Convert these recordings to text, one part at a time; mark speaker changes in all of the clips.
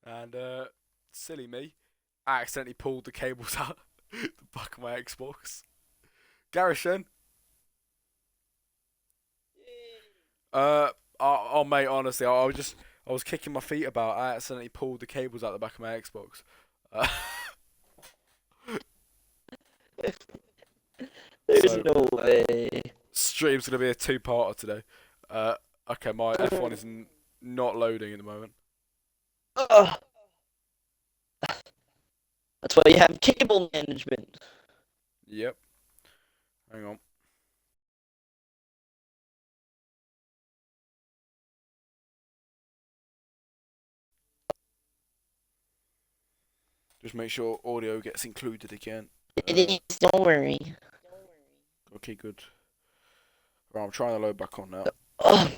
Speaker 1: And silly me, I accidentally pulled the cables out the back of my Xbox. Garrison, oh mate, honestly, I was kicking my feet about. I accidentally pulled the cables out the back of my Xbox. Uh,
Speaker 2: There's
Speaker 1: so
Speaker 2: no way.
Speaker 1: stream's gonna be a two-parter today. Uh, okay, my F1 is not loading at the moment.
Speaker 2: Ugh. That's why you have cable management.
Speaker 1: Yep. Hang on. Just make sure audio gets included again.
Speaker 2: It is, don't worry.
Speaker 1: Okay, good. Right, I'm trying to load back on now.
Speaker 2: Ugh.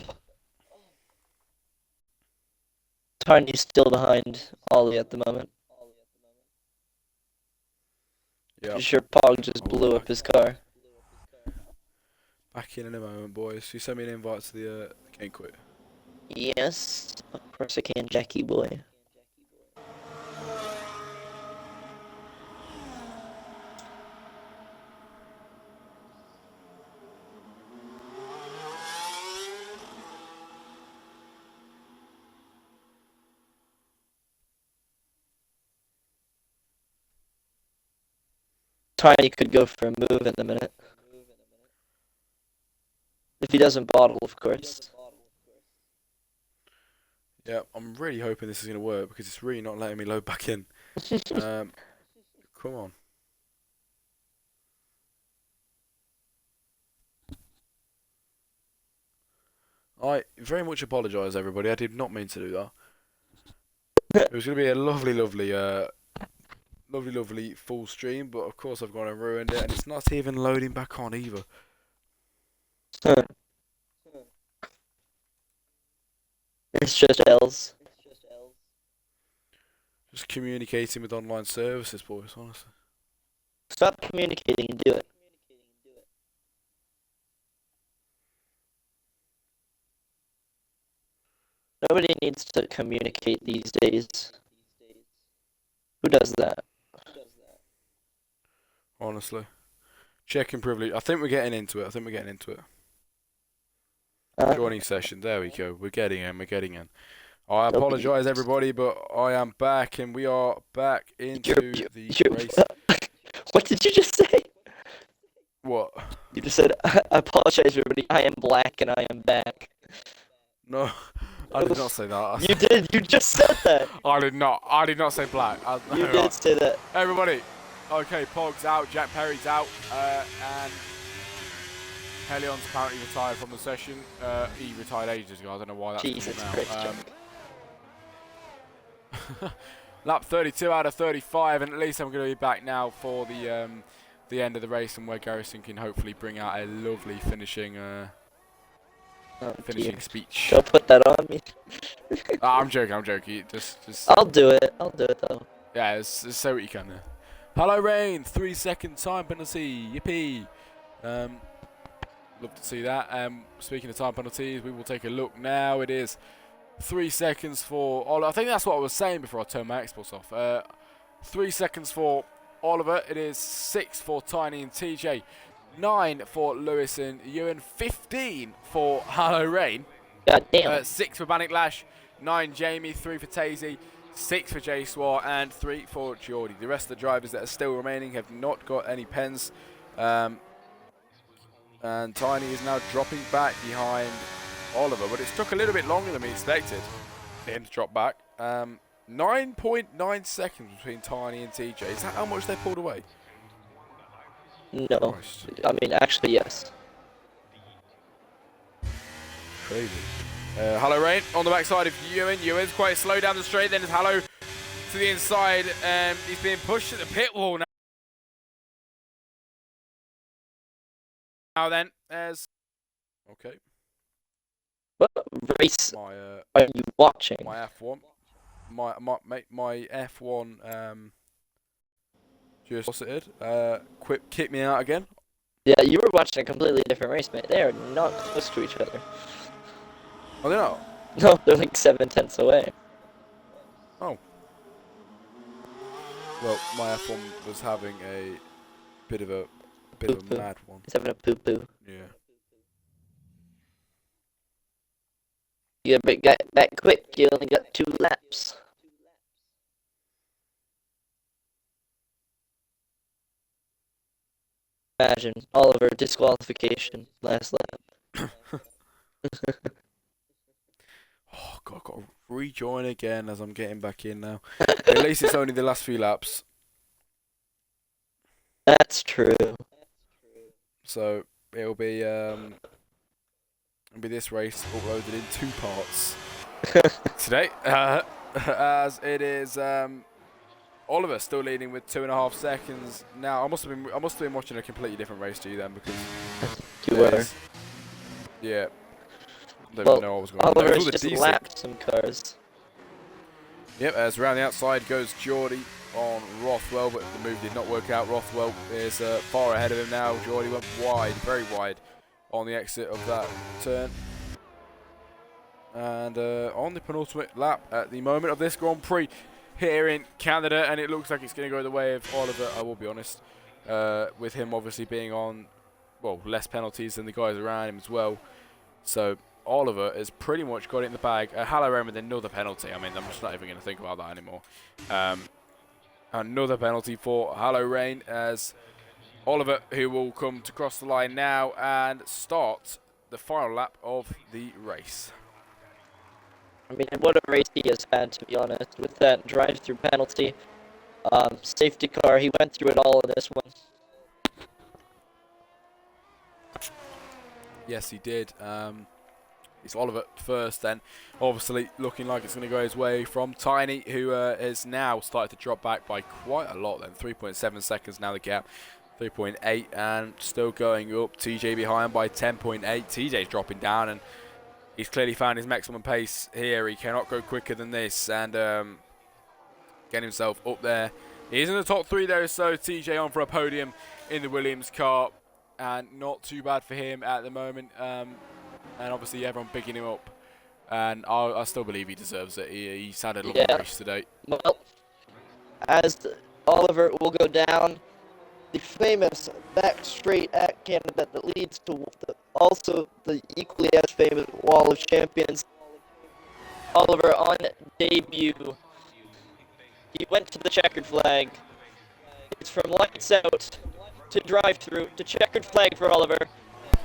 Speaker 2: Tiny's still behind Ollie at the moment.
Speaker 1: Yeah.
Speaker 2: Pretty sure Pog just blew up his car.
Speaker 1: Back in a moment, boys. You send me an invite to the Can't Quit.
Speaker 2: Yes, of course I can, Jackie boy. Tiny could go for a move in a minute. If he doesn't bottle, of course.
Speaker 1: Yeah, I'm really hoping this is going to work because it's really not letting me load back in. Come on. I very much apologise, everybody. I did not mean to do that. It was going to be a lovely, lovely full stream, but of course I've gone and ruined it, and it's not even loading back on either.
Speaker 2: It's just L's.
Speaker 1: Just communicating with online services, boys, honestly.
Speaker 2: Stop communicating and do it. Nobody needs to communicate these days. Who does that?
Speaker 1: Honestly. Checking privilege. I think we're getting into it. Joining session. There we go. We're getting in. I apologise, everybody, but I am back, and we are back into the race.
Speaker 2: What did you just say?
Speaker 1: What?
Speaker 2: You just said, I apologize, everybody. I am black, and I am back.
Speaker 1: No, I did not say that.
Speaker 2: You did. You just said that.
Speaker 1: I did not say black.
Speaker 2: You did say that.
Speaker 1: Everybody. Okay, Pog's out. Jack Perry's out. And Helion's apparently retired from the session. He retired ages ago. I don't know why that's
Speaker 2: Jesus
Speaker 1: now. Lap 32 out of 35, and at least I'm going to be back now for the end of the race, and where Garrison can hopefully bring out a lovely finishing speech.
Speaker 2: Don't put that on me.
Speaker 1: I'm joking. Just.
Speaker 2: I'll do it though.
Speaker 1: Yeah, just say what you can there. Hello, Rain. 3-second time penalty. Yippee. Love to see that. Speaking of time penalties, we will take a look now. It is 3 seconds for Oliver. I think that's what I was saying before I turned my Xbox off. 3 seconds for Oliver. It is 6 for Tiny and TJ. 9 for Lewis and Ewan. 15 for Hello Rain.
Speaker 2: God damn.
Speaker 1: 6 for Bannock Lash. 9 Jamie. 3 for Tazy. 6 for J Swar, and 3 for Geordie. The rest of the drivers that are still remaining have not got any pens. And Tiny is now dropping back behind Oliver, but it's took a little bit longer than we expected for him to drop back. 9.9 seconds between Tiny and TJ. Is that how much they pulled away?
Speaker 2: No. Christ. I mean, actually, yes.
Speaker 1: Crazy. Hello Rain on the backside of Ewan. Ewan's quite slow down the straight, then it's Hello to the inside, and he's being pushed at the pit wall now. Now then, as okay.
Speaker 2: What race are you watching?
Speaker 1: My F1. My F1 just posited. Kick me out again.
Speaker 2: Yeah, you were watching a completely different race, mate. They are not close to each other.
Speaker 1: Oh, they're not?
Speaker 2: No, they're like 7/10 away.
Speaker 1: Oh, Well, my F1 was having a bit of a
Speaker 2: Poo-poo.
Speaker 1: mad one.
Speaker 2: He's having a poo-poo.
Speaker 1: Yeah.
Speaker 2: You gotta get back quick. You only got 2 laps. Imagine Oliver disqualification last lap.
Speaker 1: Oh god, I've got to rejoin again as I'm getting back in now. At least it's only the last few laps.
Speaker 2: That's true.
Speaker 1: So it'll be this race uploaded in 2 parts today. As it is Oliver still leading with 2.5 seconds. Now I must have been watching a completely different race to you then, because
Speaker 2: You were.
Speaker 1: yeah. Don't
Speaker 2: Well,
Speaker 1: even know what was going on.
Speaker 2: Oliver's
Speaker 1: The
Speaker 2: just
Speaker 1: D6.
Speaker 2: lapped some cars.
Speaker 1: Yep, as around the outside goes Geordie on Rothwell, but the move did not work out. Rothwell is far ahead of him now. Geordie went wide, very wide, on the exit of that turn. And on the penultimate lap at the moment of this Grand Prix here in Canada, and it looks like it's going to go the way of Oliver, I will be honest, with him obviously being on, well, less penalties than the guys around him as well. So Oliver has pretty much got it in the bag. Halloran with another penalty. I mean, I'm just not even going to think about that anymore. Another penalty for Halloran, as Oliver, who will come to cross the line now and start the final lap of the race.
Speaker 2: I mean, what a race he has had, to be honest, with that drive-through penalty. Safety car, he went through it all in this one.
Speaker 1: Yes, he did. It's Oliver first then. Obviously looking like it's going to go his way from Tiny, who has now started to drop back by quite a lot then. 3.7 seconds now the gap. 3.8 and still going up. TJ behind by 10.8. TJ's dropping down and he's clearly found his maximum pace here. He cannot go quicker than this and get himself up there. He's in the top 3 though, so TJ on for a podium in the Williams car. And not too bad for him at the moment. And obviously everyone picking him up. And I still believe he deserves it. He's had a lovely race today.
Speaker 2: Well, as Oliver will go down, the famous back straight at Canada that leads to also the equally as famous Wall of Champions. Oliver on debut. He went to the checkered flag. It's from lights out to drive through to checkered flag for Oliver.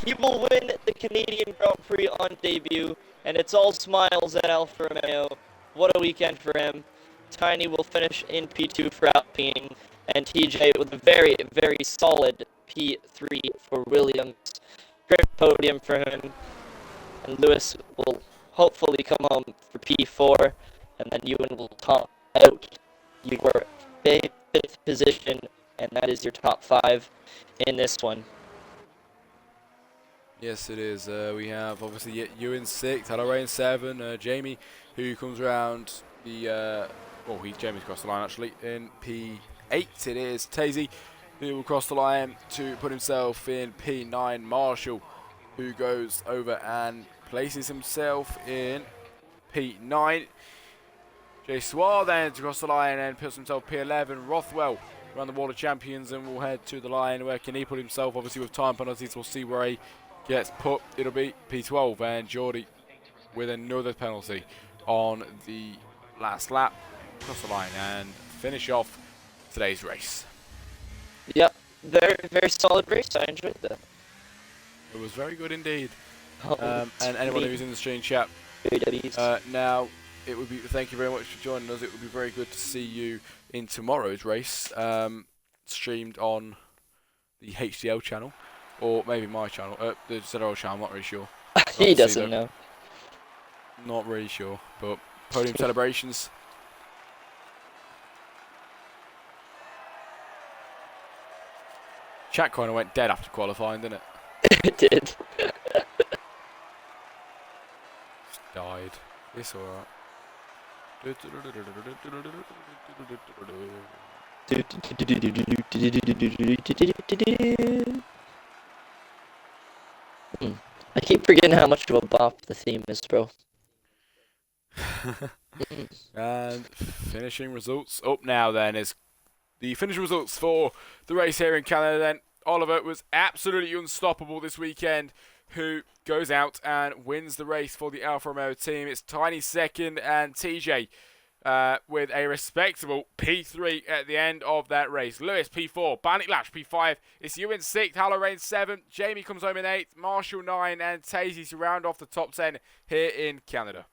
Speaker 2: He will win the Canadian Grand Prix on debut, and it's all smiles at Alfa Romeo. What a weekend for him. Tiny will finish in P2 for Alpine, and TJ with a very, very solid P3 for Williams. Great podium for him, and Lewis will hopefully come home for P4, and then Ewan will top out your 5th position, and that is your top 5 in this one.
Speaker 1: Yes, it is. We have obviously Ewan 6th, Halloran 7, Jamie, who comes around the Jamie's crossed the line actually in P8. It is Tazy who will cross the line to put himself in P9. Marshall, who goes over and places himself in P9. Jay Swar then to cross the line and puts himself P11. Rothwell around the Wall of Champions and will head to the line. Where can he put himself? Obviously with time penalties, we'll see where he gets put. It'll be P12 and Geordie with another penalty on the last lap. Cross the line and finish off today's race.
Speaker 2: Yep, very, very solid race. I enjoyed that.
Speaker 1: It was very good indeed.
Speaker 2: Oh,
Speaker 1: and anyone who's in the stream chat, now it would be thank you very much for joining us. It would be very good to see you in tomorrow's race, streamed on the HDL channel, or maybe my channel, the ZRL channel. I'm not really sure.
Speaker 2: He doesn't know.
Speaker 1: Not really sure, but podium celebrations. Chat kind of went dead after qualifying, didn't it?
Speaker 2: It did.
Speaker 1: Just died. It's alright.
Speaker 2: I keep forgetting how much of a bop the theme is, bro.
Speaker 1: And finishing results up now then is The finishing results for the race here in Canada then. Oliver was absolutely unstoppable this weekend, who goes out and wins the race for the Alfa Romeo team. It's Tiny second and TJ with a respectable P3 at the end of that race. Lewis P4, Bandit Lash P5, it's you in 6th, Hallorain 7th, Jamie comes home in 8th, Marshall 9, and Tazy to round off the top 10 here in Canada.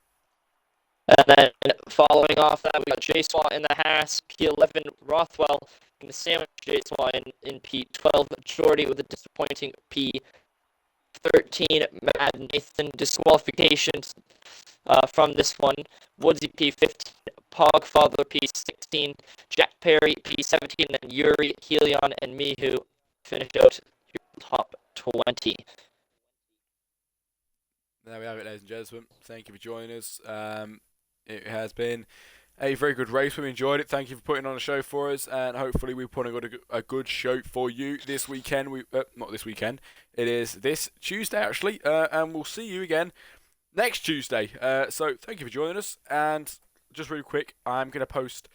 Speaker 2: And then following off that, we got J-Swan in the Haas, P11, Rothwell in the Sandwich, J-Swan in P12, Jordy with a disappointing P13, Mad Nathan disqualifications from this one, Woodsy P15, Pogfather P16, Jack Perry P17, and Yuri, Helion, and Mihu finished out your top 20.
Speaker 1: There we have it, ladies and gentlemen. Thank you for joining us. It has been a very good race. We enjoyed it. Thank you for putting on a show for us, and hopefully we put on a good show for you this weekend. Not this weekend. It is this Tuesday actually, and we'll see you again next Tuesday. So thank you for joining us. And just really quick, I'm gonna post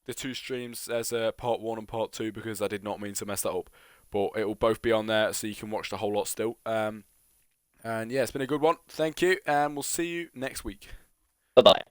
Speaker 1: the 2 streams as part 1 and part 2 because I did not mean to mess that up. But it will both be on there, so you can watch the whole lot still. And yeah, it's been a good one. Thank you, and we'll see you next week.
Speaker 2: Bye-bye.